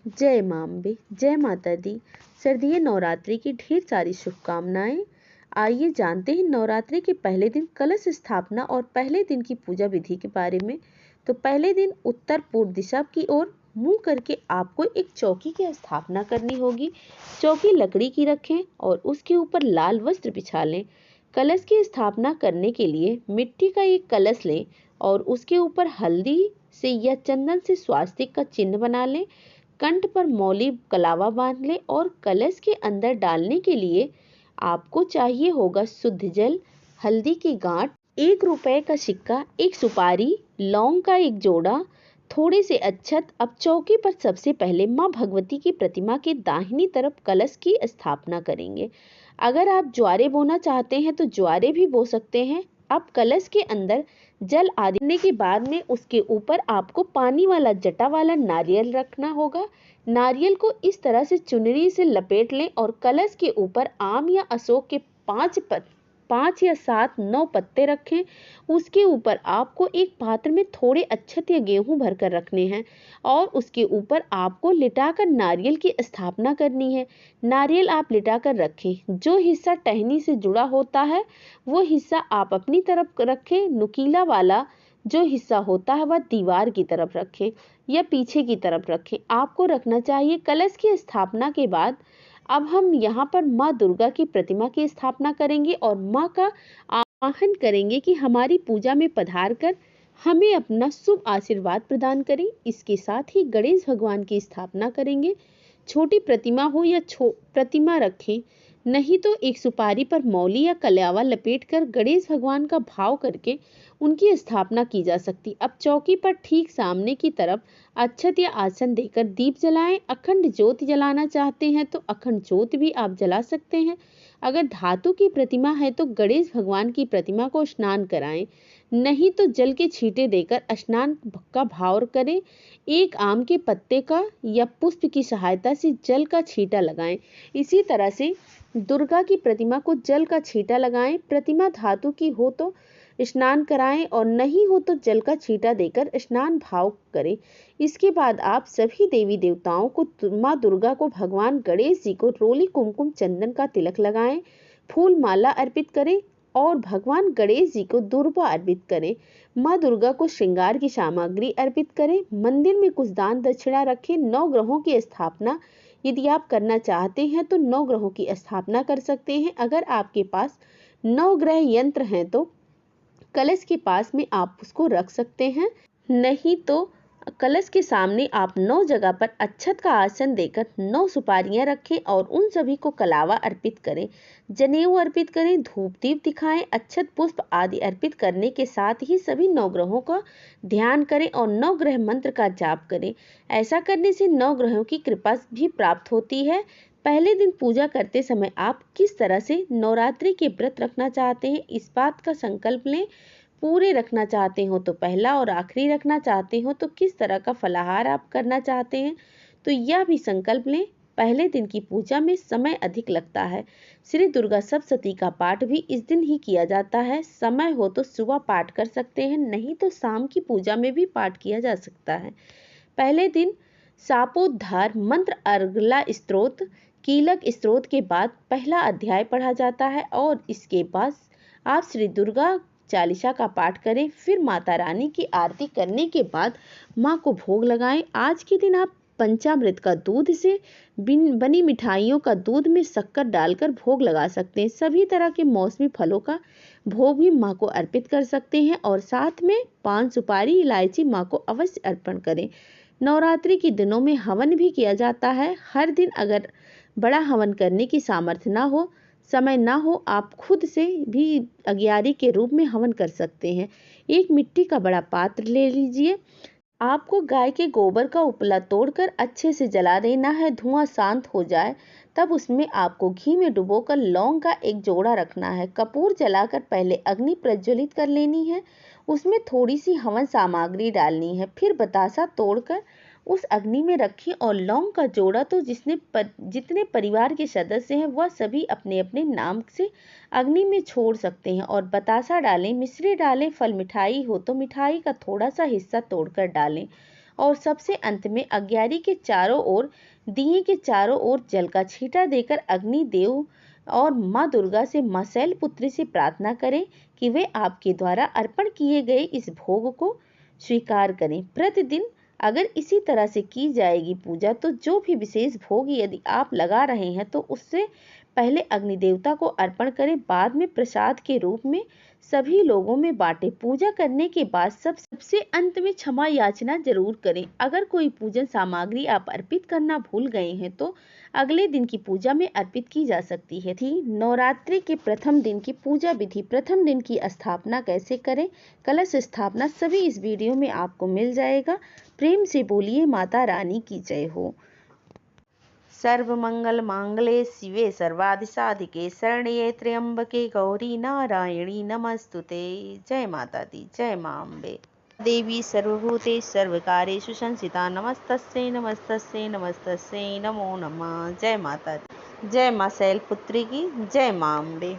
जय मां अम्बे, जय माता दी। शारदीय नवरात्रि की ढेर सारी शुभकामनाएं। आइए जानते हैं नवरात्रि के पहले दिन कलश स्थापना और पहले दिन की पूजा विधि के बारे में। तो पहले दिन उत्तर पूर्व दिशा की ओर मुंह करके आपको एक चौकी की स्थापना करनी होगी। चौकी लकड़ी की रखें और उसके ऊपर लाल वस्त्र बिछा लें। कलश की स्थापना करने के लिए मिट्टी का एक कलश लें और उसके ऊपर हल्दी से या चंदन से स्वास्तिक का चिन्ह बना लें। कंठ पर मौली कलावा बांध ले और कलश के अंदर डालने के लिए आपको चाहिए होगा शुद्ध जल, हल्दी की गांठ, 1 रुपए का सिक्का, एक सुपारी, लौंग का एक जोड़ा, थोड़े से अक्षत। अब चौकी पर सबसे पहले मां भगवती की प्रतिमा के दाहिनी तरफ कलश की स्थापना करेंगे। अगर आप ज्वारे बोना चाहते हैं तो ज्वारे भी बो सकते हैं। अब कलश के अंदर जल आदि देने के बाद में उसके ऊपर आपको पानी वाला जटा वाला नारियल रखना होगा। नारियल को इस तरह से चुनरी से लपेट लें और कलश के ऊपर आम या अशोक के 5 या 7 9 पत्ते रखें। उसके ऊपर आपको एक पात्र में थोड़े अक्षत या गेहूं भरकर रखने हैं और उसके ऊपर आपको लिटाकर नारियल की स्थापना करनी है। नारियल आप लिटाकर रखें। जो हिस्सा टहनी से जुड़ा होता है वो हिस्सा आप अपनी तरफ रखें। नुकीला वाला जो हिस्सा होता है वह दीवार की तरफ रखें या पीछे की तरफ रखें। आपको रखना चाहिए। कलश की स्थापना के बाद अब हम यहाँ पर माँ दुर्गा की प्रतिमा की स्थापना करेंगे और माँ का आवाहन करेंगे कि हमारी पूजा में पधार कर हमें अपना शुभ आशीर्वाद प्रदान करें। इसके साथ ही गणेश भगवान की स्थापना करेंगे। छोटी प्रतिमा हो या प्रतिमा रखें, नहीं तो एक सुपारी पर मौली या कलावा लपेटकर गणेश भगवान का भाव करके उनकी स्थापना की जा सकती। अब चौकी पर ठीक सामने की तरफ अक्षत या आसन देकर दीप जलाएं। अखंड ज्योत जलाना चाहते हैं तो अखंड ज्योत भी आप जला सकते हैं। अगर धातु की प्रतिमा है तो गणेश भगवान की प्रतिमा को स्नान कराएं, नहीं तो जल के छींटे देकर स्नान का भाव करें। एक आम के पत्ते का या पुष्प की सहायता से जल का छींटा लगाएं। इसी तरह से दुर्गा की प्रतिमा को जल का छींटा लगाएं। प्रतिमा धातु की हो तो स्नान कराएं और नहीं हो तो जल का छींटा देकर स्नान भाव करें। इसके बाद आप सभी देवी देवताओं को, माँ दुर्गा को, भगवान गणेश जी को रोली कुमकुम चंदन का तिलक लगाएं, फूल माला अर्पित करें और भगवान गणेश जी को दुर्वा अर्पित करें। माँ दुर्गा को श्रृंगार की सामग्री अर्पित करें। मंदिर में कुछ दान दक्षिणा रखें। 9 ग्रहों की स्थापना यदि आप करना चाहते हैं तो 9 ग्रहों की स्थापना कर सकते हैं। अगर आपके पास 9 ग्रह यंत्र हैं तो कलश के पास में आप उसको रख सकते हैं, नहीं तो कलश के सामने आप 9 जगह पर अक्षत का आसन देकर 9 सुपारियां रखें और उन सभी को कलावा अर्पित करें, जनेऊ अर्पित करें, धूप दीप दिखाएं। अक्षत पुष्प आदि अर्पित करने के साथ ही सभी 9 ग्रहों का ध्यान करें और 9 ग्रह मंत्र का जाप करें। ऐसा करने से 9 ग्रहों की कृपा भी प्राप्त होती है। पहले दिन पूजा करते समय आप किस तरह से नवरात्रि के व्रत रखना चाहते हैं इस बात का संकल्प लें। पूरे रखना चाहते हो तो पहला और आखिरी रखना चाहते हो तो किस तरह का फलाहार आप करना चाहते हैं तो यह भी संकल्प लें। पहले दिन की पूजा में समय अधिक लगता है। श्री दुर्गा सप्तशती का पाठ भी इस दिन ही किया जाता है। समय हो तो सुबह पाठ कर सकते हैं, नहीं तो शाम की पूजा में भी पाठ किया जा सकता है। पहले दिन शापोद्धार मंत्र, अर्गला स्तोत्र, कीलक स्तोत्र के बाद पहला अध्याय पढ़ा जाता है और इसके बाद आप श्री दुर्गा चालीसा का पाठ करें। फिर माता रानी की आरती करने के बाद माँ को भोग लगाएं। आज के दिन आप पंचामृत का दूध से बनी मिठाइयों का दूध में शक्कर डालकर भोग लगा सकते हैं। सभी तरह के मौसमी फलों का भोग भी माँ को अर्पित कर सकते हैं और साथ में पान, सुपारी, इलायची माँ को अवश्य अर्पण करें। नवरात्रि के दिनों में हवन भी किया जाता है। हर दिन अगर बड़ा हवन करने की सामर्थ्य ना हो, समय ना हो, आप खुद से भी अगियारी के रूप में हवन कर सकते हैं। एक मिट्टी का बड़ा पात्र ले लीजिए। आपको गाय के गोबर का उपला तोड़कर अच्छे से जला देना है। धुआं शांत हो जाए तब उसमें आपको घी में डुबोकर लौंग का एक जोड़ा रखना है। कपूर जलाकर पहले अग्नि प्रज्वलित कर लेनी है। उसमें थोड़ी सी हवन सामग्री डालनी है। फिर बतासा तोड़कर उस अग्नि में रखें और लौंग का जोड़ा तो जितने परिवार के सदस्य हैं वह सभी अपने अपने नाम से अग्नि में छोड़ सकते हैं और बतासा डालें, मिश्री डालें, फल मिठाई हो तो मिठाई का थोड़ा सा हिस्सा तोड़कर डालें और सबसे अंत में अग्यारी के चारों ओर दिए के चारों ओर जल का छींटा देकर अग्नि देव और माँ दुर्गा से माँ शैलपुत्री से प्रार्थना करें कि वे आपके द्वारा अर्पण किए गए इस भोग को स्वीकार करें। प्रतिदिन अगर इसी तरह से की जाएगी पूजा तो जो भी विशेष भोग यदि आप लगा रहे हैं तो उससे पहले अग्नि देवता को अर्पण करें, बाद में प्रसाद के रूप में सभी लोगों में बांटे। पूजा करने के बाद सबसे अंत में क्षमा याचना जरूर करें। अगर कोई पूजन सामग्री आप अर्पित करना भूल गए हैं तो अगले दिन की पूजा में अर्पित की जा सकती है। नवरात्रि के प्रथम दिन की पूजा विधि, प्रथम दिन की स्थापना कैसे करें, कलश स्थापना, सभी इस वीडियो में आपको मिल जाएगा। प्रेम से बोलिए माता रानी की जय हो। सर्वमंगल मांगल्ये शिवे सर्वार्थ साधिके शरण्ये त्र्यंबके गौरी नारायणी नमस्तुते। जय माता दी, जय मां अम्बे। देवी सर्वभूतेषु सर्वकार्येषु संस्थिता नमस्तस्यै नमस्तस्यै नमस्तस्यै नमो नमः। जय माता दी, जय मां शैलपुत्री की, जय मां अम्बे।